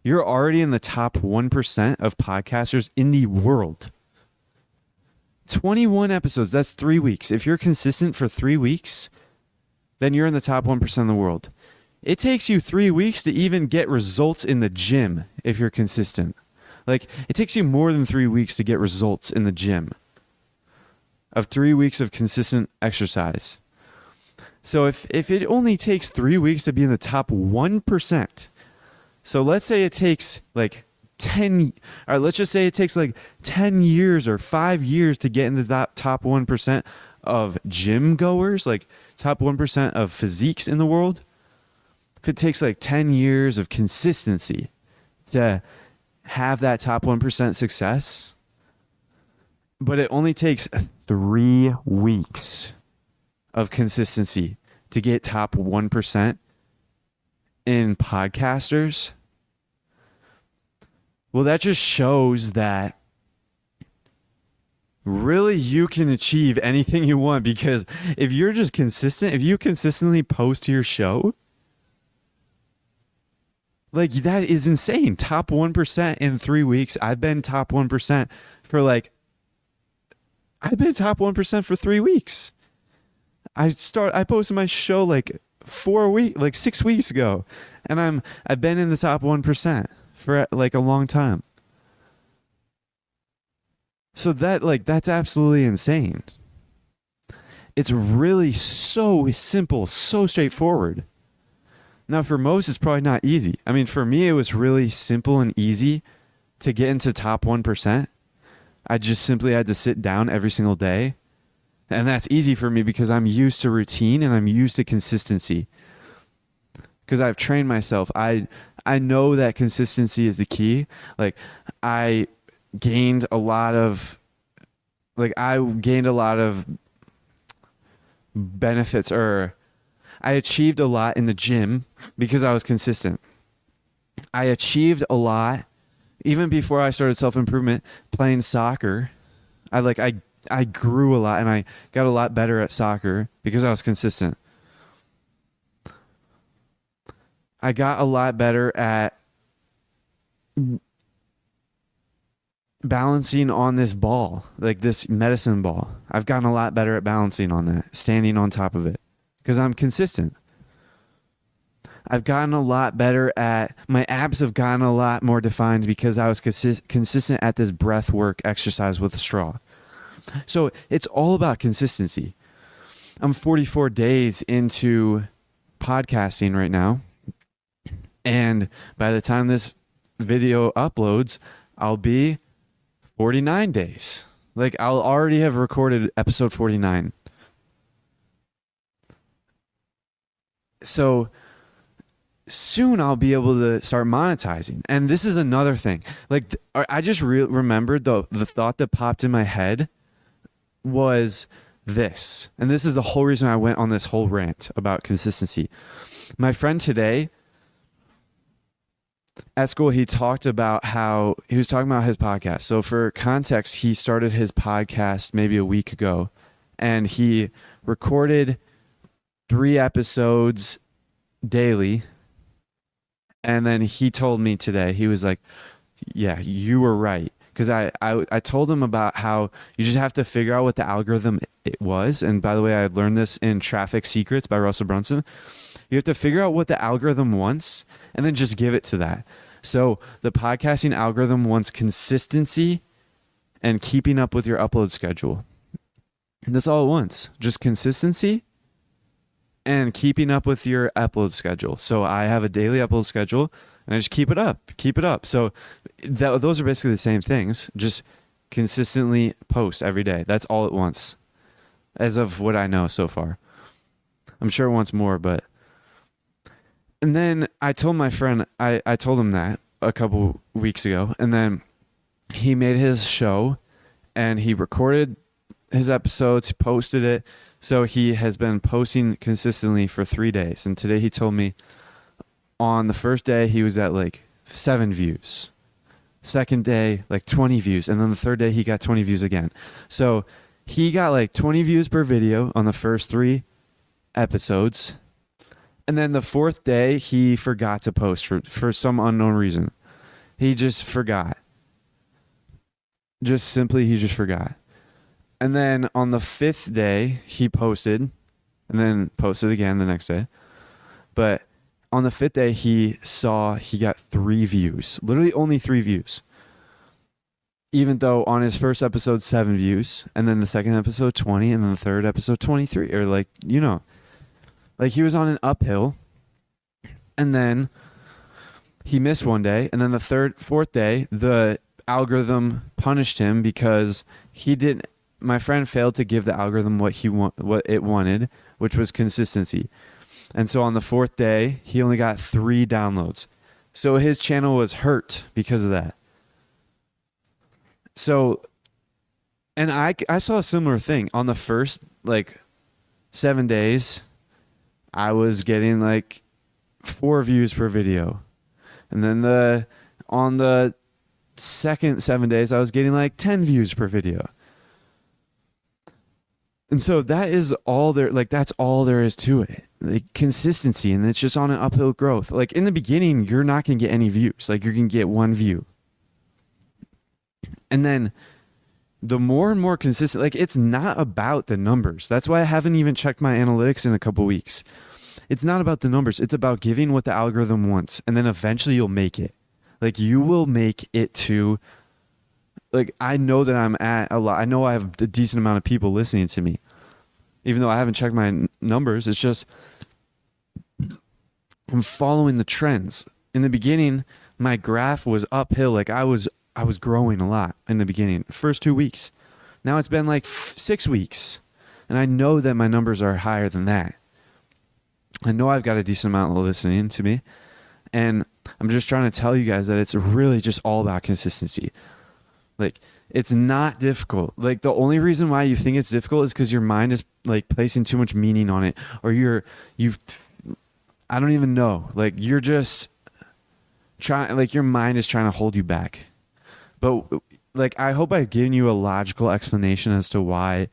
you're already in the top 1% of podcasters in the world. 21 episodes, that's 3 weeks. If you're consistent for 3 weeks, then you're in the top 1% of the world. It takes you 3 weeks to even get results in the gym if you're consistent. Like, it takes you more than 3 weeks to get results in the gym of 3 weeks of consistent exercise. So if it only takes 3 weeks to be in the top 1%, so let's say it takes like 10, or let's just say it takes like 10 years or 5 years to get in the top 1% of gym goers, like top 1% of physiques in the world. If it takes like 10 years of consistency to have that top 1% success, but it only takes 3 weeks of consistency to get top 1% in podcasters, well, that just shows that really you can achieve anything you want, because if you're just consistent, if you consistently post to your show, like, that is insane. Top 1% in 3 weeks. I've been top 1% for like, I've been top 1% for 3 weeks. I posted my show like 6 weeks ago, and I've been in the top 1% for like a long time. So that's absolutely insane. It's really so simple, so straightforward. Now, for most, it's probably not easy. I mean, for me, it was really simple and easy to get into top 1%. I just simply had to sit down every single day. And that's easy for me because I'm used to routine and I'm used to consistency. Because I've trained myself. I know that consistency is the key. Like, I gained a lot of benefits, or I achieved a lot in the gym because I was consistent. I achieved a lot even before I started self-improvement playing soccer. I grew a lot and I got a lot better at soccer because I was consistent. I got a lot better at balancing on this ball, like this medicine ball. I've gotten a lot better at balancing on that, standing on top of it, because I'm consistent. I've gotten a lot better at, my abs have gotten a lot more defined because I was consistent at this breath work exercise with a straw. So it's all about consistency. I'm 44 days into podcasting right now. And by the time this video uploads, I'll be 49 days. Like, I'll already have recorded episode 49. So soon I'll be able to start monetizing. And this is another thing. Like, I just remembered the thought that popped in my head was this. And this is the whole reason I went on this whole rant about consistency. My friend today at school, he talked about how he was talking about his podcast. So for context, he started his podcast maybe a week ago, and he recorded 3 episodes daily. And then he told me today, he was like, yeah, you were right. Because I told him about how you just have to figure out what the algorithm it was. And by the way, I learned this in Traffic Secrets by Russell Brunson. You have to figure out what the algorithm wants and then just give it to that. So the podcasting algorithm wants consistency and keeping up with your upload schedule. And that's all it wants. Just consistency and keeping up with your upload schedule. So I have a daily upload schedule. And I just keep it up, keep it up. So those are basically the same things. Just consistently post every day. That's all it wants, as of what I know so far. I'm sure it wants more, but. And then I told my friend, I told him that a couple weeks ago, and then he made his show and he recorded his episodes, posted it. So he has been posting consistently for 3 days. And today he told me on the first day he was at like 7 views. Second day, like 20 views. And then the third day he got 20 views again. So he got like 20 views per video on the first 3 episodes. And then the fourth day he forgot to post for some unknown reason. He just forgot. Just simply, he just forgot. And then on the 5th day, he posted, and then posted again the next day. But on the 5th day, he got 3 views. Literally only 3 views. Even though on his first episode, 7 views, and then the second episode, 20, and then the third episode, 23. Or like, you know, like he was on an uphill. And then he missed one day. And then the 4th day, the algorithm punished him because my friend failed to give the algorithm what it wanted, which was consistency. And so on the 4th day, he only got 3 downloads. So his channel was hurt because of that. So, and I saw a similar thing on the first like 7 days. I was getting like 4 views per video. And then on the second 7 days, I was getting like 10 views per video. And so that is all there, like that's all there is to it. Like consistency, and it's just on an uphill growth. Like in the beginning, you're not going to get any views. Like you're going to get 1 view. And then the more and more consistent, like it's not about the numbers. That's why I haven't even checked my analytics in a couple weeks. It's not about the numbers. It's about giving what the algorithm wants. And then eventually you'll make it. Like you will make it to, like, I know that I'm at a lot. I know I have a decent amount of people listening to me, even though I haven't checked my numbers. It's just, I'm following the trends. In the beginning, my graph was uphill. Like I was growing a lot in the beginning, first 2 weeks. Now it's been like 6 weeks. And I know that my numbers are higher than that. I know I've got a decent amount listening to me. And I'm just trying to tell you guys that it's really just all about consistency. Like, it's not difficult. Like, the only reason why you think it's difficult is because your mind is, like, placing too much meaning on it. Or I don't even know. Like, you're just trying, like, your mind is trying to hold you back. But, like, I hope I've given you a logical explanation as to why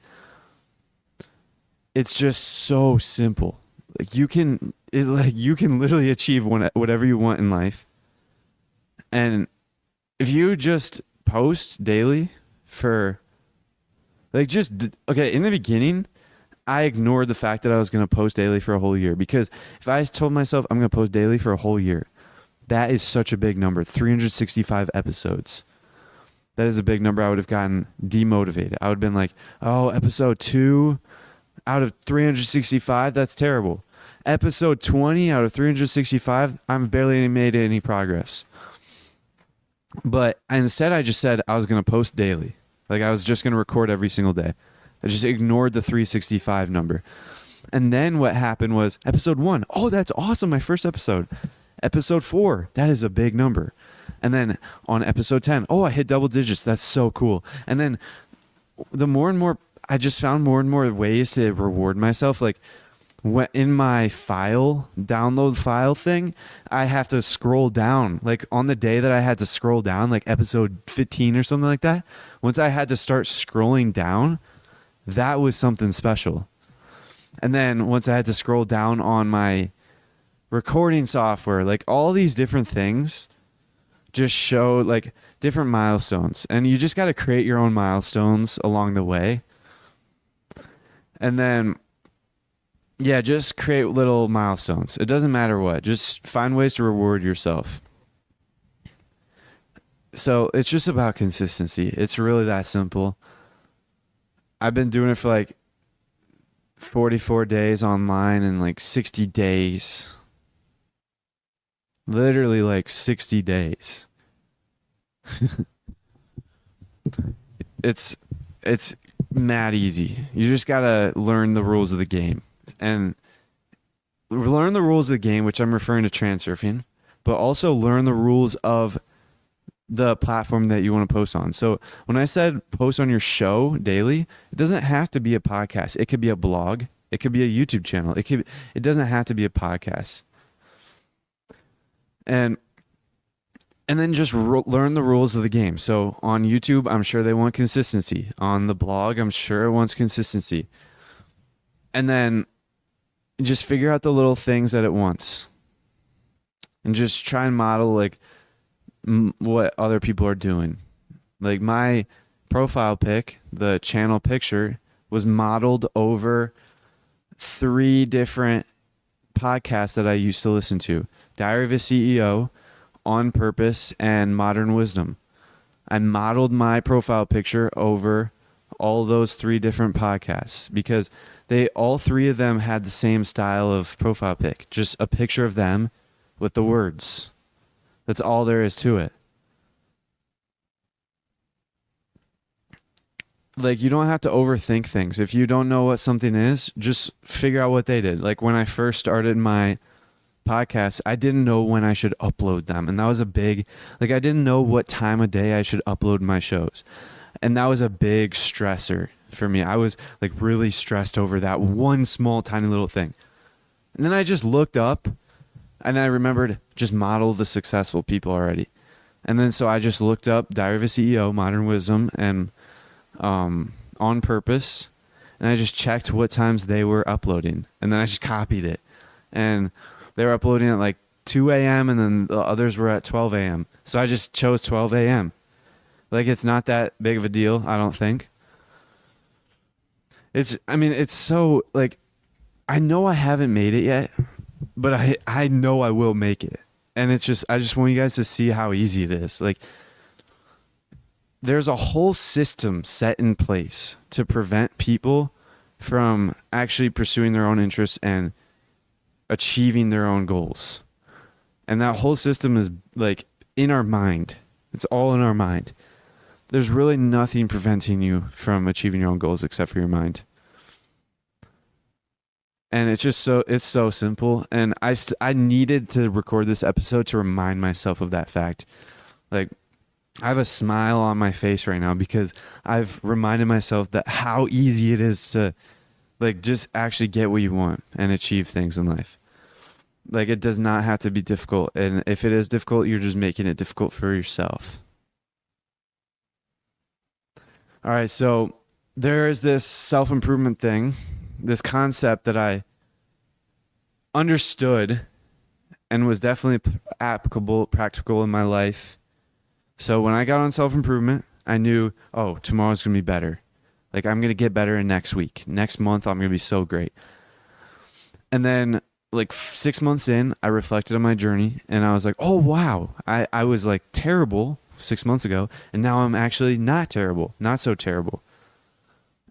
it's just so simple. Like, you can literally achieve whatever you want in life. And if you just post daily for, like, okay, in the beginning, I ignored the fact that I was going to post daily for a whole year, because if I told myself I'm going to post daily for a whole year, that is such a big number, 365 episodes. That is a big number. I would have gotten demotivated. I would have been like, oh, episode 2 out of 365, that's terrible. Episode 20 out of 365, I've barely made any progress. But instead, I just said I was going to post daily. Like, I was just going to record every single day. I just ignored the 365 number. And then what happened was episode 1. Oh, that's awesome. My first episode. Episode 4. That is a big number. And then on episode 10, oh, I hit double digits. That's so cool. And then the more and more, I just found more and more ways to reward myself. Like, in my download file thing, I have to scroll down. Like, on the day that I had to scroll down, like episode 15 or something like that, once I had to start scrolling down, that was something special. And then once I had to scroll down on my recording software, like all these different things just show like different milestones. And you just got to create your own milestones along the way. And then, yeah, just create little milestones. It doesn't matter what. Just find ways to reward yourself. So it's just about consistency. It's really that simple. I've been doing it for like 44 days online and like 60 days Literally like 60 days. It's it's mad easy. You just gotta learn the rules of the game. And learn the rules of the game, which I'm referring to Transurfing, but also learn the rules of the platform that you want to post on. So when I said post on your show daily, it doesn't have to be a podcast. It could be a blog. It could be a YouTube channel. It doesn't have to be a podcast. And then just learn the rules of the game. So on YouTube, I'm sure they want consistency. On the blog, I'm sure it wants consistency. And then just figure out the little things that it wants. And just try and model like what other people are doing. Like my profile pic, the channel picture, was modeled over 3 different podcasts that I used to listen to. Diary of a CEO, On Purpose, and Modern Wisdom. I modeled my profile picture over all those 3 different podcasts because all 3 of them had the same style of profile pic, just a picture of them with the words. That's all there is to it. Like, you don't have to overthink things. If you don't know what something is, just figure out what they did. Like when I first started my podcast, I didn't know when I should upload them. And that was a big, like, I didn't know what time of day I should upload my shows. And that was a big stressor for me. I was like really stressed over that one small, tiny little thing. And then I just looked up and I remembered just model the successful people already. And then so I just looked up Diary of a CEO, Modern Wisdom, and On Purpose. And I just checked what times they were uploading. And then I just copied it. And they were uploading at like 2 a.m. and then the others were at 12 a.m. So I just chose 12 a.m. Like, it's not that big of a deal, I don't think. It's so, like, I know I haven't made it yet, but I know I will make it. And it's just, I just want you guys to see how easy it is. Like, there's a whole system set in place to prevent people from actually pursuing their own interests and achieving their own goals. And that whole system is like in our mind. It's all in our mind. There's really nothing preventing you from achieving your own goals except for your mind. And it's so simple. And I needed to record this episode to remind myself of that fact. Like, I have a smile on my face right now because I've reminded myself that how easy it is to, like, just actually get what you want and achieve things in life. Like, it does not have to be difficult. And if it is difficult, you're just making it difficult for yourself. All right, so there is this self-improvement thing, this concept that I understood and was definitely practical in my life. So when I got on self-improvement, I knew, oh, tomorrow's going to be better. Like, I'm going to get better in next week. Next month, I'm going to be so great. And then, like, 6 months in, I reflected on my journey, and I was like, oh, wow. I was, like, terrible 6 months ago, and now I'm actually not terrible, not so terrible.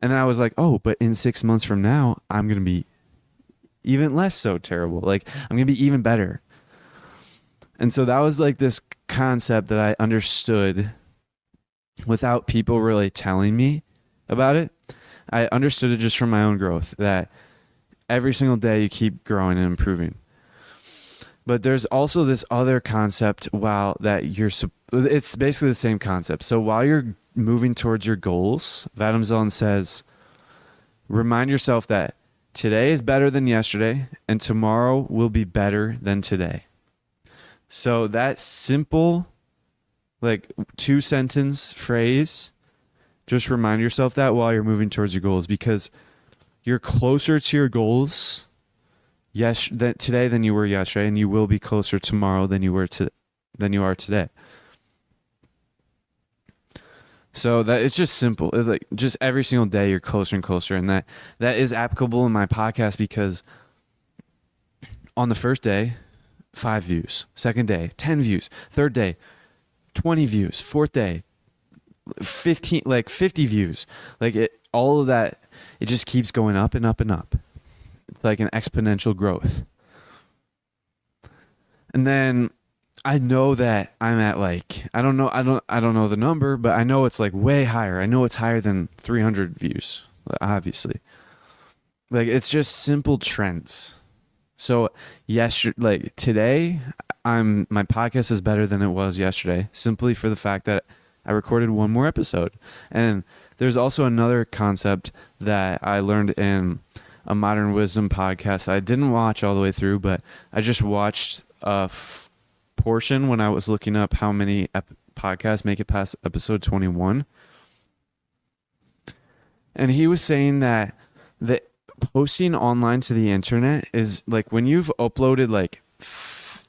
And then I was like, oh, but in 6 months from now, I'm going to be even less so terrible. Like, I'm going to be even better. And so that was like this concept that I understood without people really telling me about it. I understood it just from my own growth, that every single day you keep growing and improving. But there's also this other concept it's basically the same concept. So while you're moving towards your goals, Vadim Zeland says, remind yourself that today is better than yesterday and tomorrow will be better than today. So that simple, like, 2-sentence phrase, just remind yourself that while you're moving towards your goals, because you're closer to your goals today than you were yesterday, and you will be closer tomorrow than you are today. So that it's just simple. It's like, just every single day you're closer and closer, and that is applicable in my podcast because on the first day, 5 views. Second day, 10 views. Third day, 20 views. Fourth day, 50 views. Like, all of that, it just keeps going up and up and up. It's like an exponential growth. And then I know that I'm at like I don't know the number, but I know it's like way higher. I know it's higher than 300 views, obviously. Like it's just simple trends. So like today, my podcast is better than it was yesterday, simply for the fact that I recorded one more episode. And there's also another concept that I learned in a Modern Wisdom podcast I didn't watch all the way through, but I just watched a portion when I was looking up how many podcasts make it past episode 21. And he was saying that the posting online to the internet is like when you've uploaded like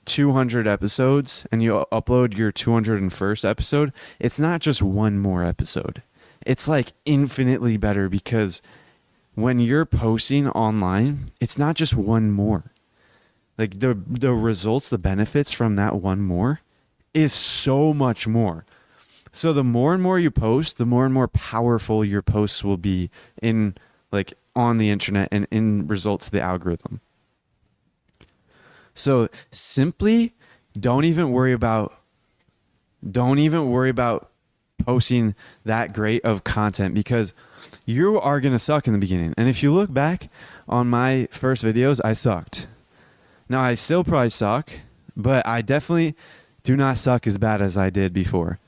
200 episodes and you upload your 201st episode, it's not just one more episode. It's like infinitely better because when you're posting online, it's not just one more. Like the results, the benefits from that one more is so much more. So the more and more you post, the more and more powerful your posts will be in like on the internet and in results to the algorithm. So simply don't even worry about posting that great of content because you are going to suck in the beginning. And if you look back on my first videos, I sucked. Now I still probably suck, but I definitely do not suck as bad as I did before.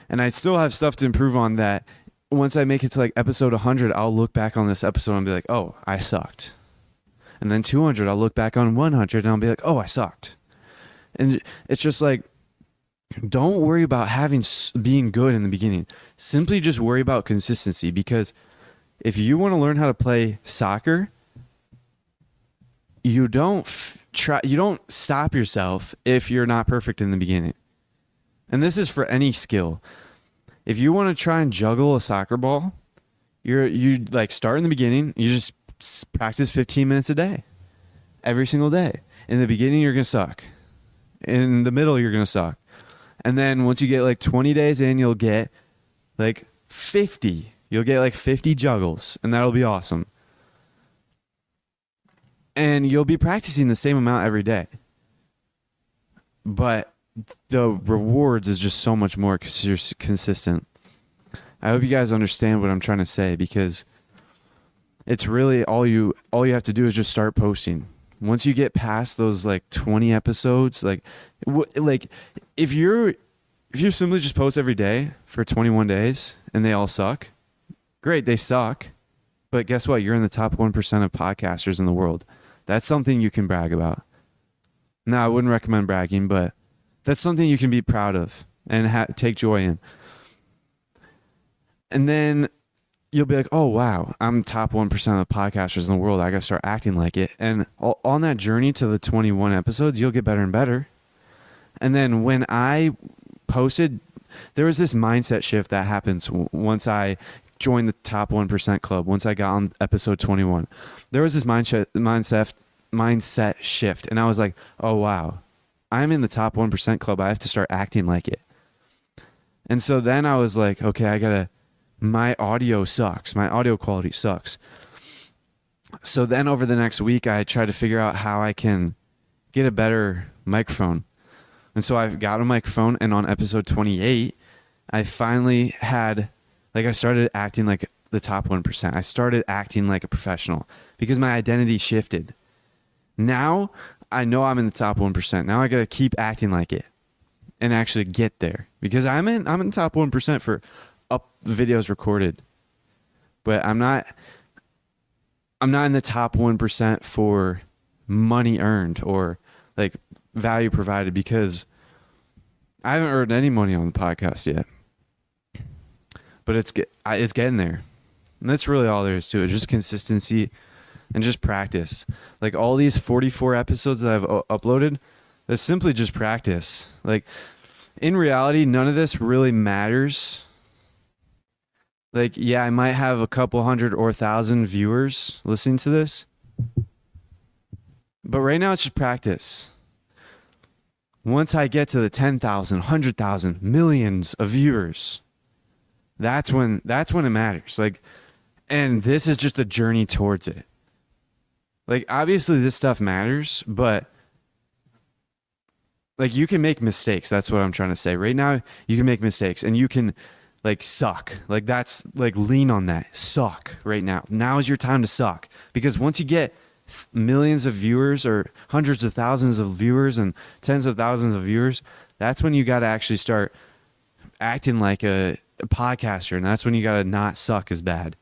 And I still have stuff to improve on that. Once I make it to like episode 100, I'll look back on this episode and be like, oh, I sucked. And then 200, I'll look back on 100 and I'll be like, oh, I sucked. And it's just like, don't worry about being good in the beginning. Simply just worry about consistency, because if you want to learn how to play soccer, you don't stop yourself if you're not perfect in the beginning. And this is for any skill. If you want to try and juggle a soccer ball, you like start in the beginning. You just practice 15 minutes a day, every single day. In the beginning, you're going to suck. In the middle, you're going to suck. And then once you get like 20 days in, you'll get like 50. You'll get like 50 juggles, and that'll be awesome. And you'll be practicing the same amount every day. But the rewards is just so much more because you're consistent. I hope you guys understand what I'm trying to say, because it's really all you have to do is just start posting. Once you get past those like 20 episodes, like if you simply just post every day for 21 days and they all suck, great, they suck. But guess what? You're in the top 1% of podcasters in the world. That's something you can brag about. Now, I wouldn't recommend bragging, but that's something you can be proud of and take joy in. And then you'll be like, oh, wow, I'm top 1% of the podcasters in the world. I got to start acting like it. And on that journey to the 21 episodes, you'll get better and better. And then when I posted, there was this mindset shift that happens once I joined the top 1% club. Once I got on episode 21, there was this mindset shift. And I was like, oh, wow, I'm in the top 1% club. I have to start acting like it. And so then I was like, okay, my audio sucks. My audio quality sucks. So then over the next week, I tried to figure out how I can get a better microphone. And so I've got a microphone, and on episode 28, I finally I started acting like the top 1%. I started acting like a professional because my identity shifted. Now I know I'm in the top 1%. Now I got to keep acting like it and actually get there, because I'm in the top 1% for videos recorded, but I'm not in the top 1% for money earned or like value provided, because I haven't earned any money on the podcast yet. But it's getting there. And that's really all there is to it. Just consistency and just practice. Like all these 44 episodes that I've uploaded, that's simply just practice. Like in reality, none of this really matters. Like, yeah, I might have a couple hundred or 1,000 viewers listening to this. But right now it's just practice. Once I get to the 10,000, 100,000, millions of viewers, that's when it matters. Like, and this is just a journey towards it. Like, obviously this stuff matters, but Like you can make mistakes. That's what I'm trying to say. Right now, you can make mistakes and you can like suck. Like that's like lean on that. Suck right now. Now is your time to suck. Because once you get millions of viewers or hundreds of thousands of viewers and tens of thousands of viewers, that's when you got to actually start acting like a podcaster. And that's when you got to not suck as bad.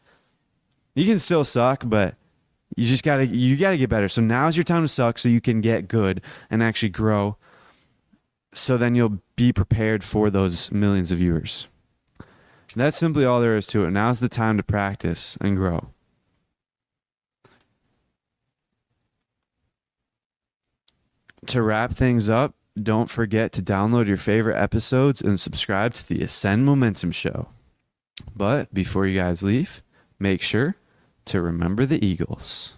You can still suck, but you gotta get better. So now's your time to suck so you can get good and actually grow. So then you'll be prepared for those millions of viewers. That's simply all there is to it. Now's the time to practice and grow. To wrap things up, don't forget to download your favorite episodes and subscribe to the Ascend Momentum Show. But before you guys leave, make sure to remember the Eagles.